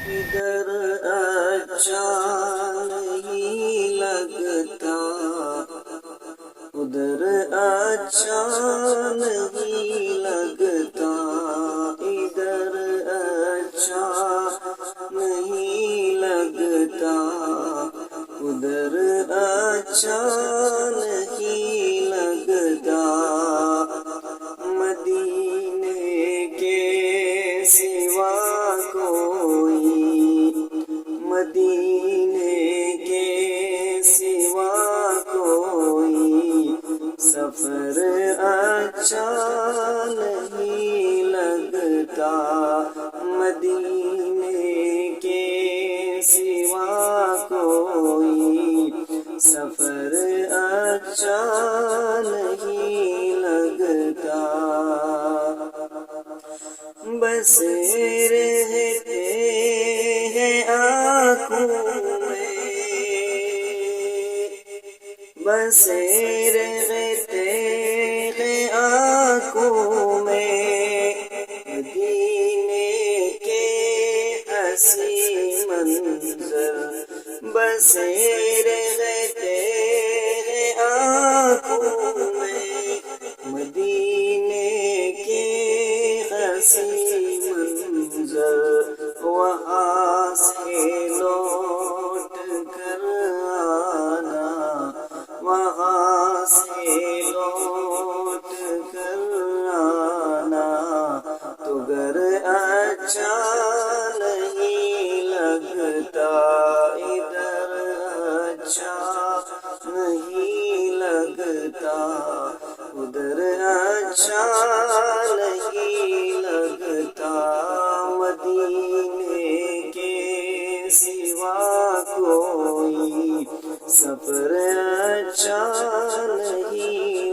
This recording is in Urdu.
ادھر اچھا نہیں لگتا، ادھر اچھا نہیں لگتا، ادھر اچھا نہیں لگتا، ادھر اچھا نہیں لگتا، مدینے کے سوا کوئی، مدینے کے سوا کوئی سفر اچھا نہیں لگتا، مدینے کے سوا کوئی سفر اچھا نہیں لگتا، بس رہتے ہیں آنکھوں میں، بس رہتے ہیں آنکھوں میں، مدینے کے حسین منظر، بس رہتے ہیں آنکھوں میں، مدینے کے حسین منظر، وہاں سے لوٹ کر آنا، وہاں سے لوٹ کر آنا، تو گر اچھا نہیں لگتا، ادھر اچھا نہیں لگتا، ادھر اچھا نہیں لگتا، مدینے کے سوا کوئی سفر اچھا نہیں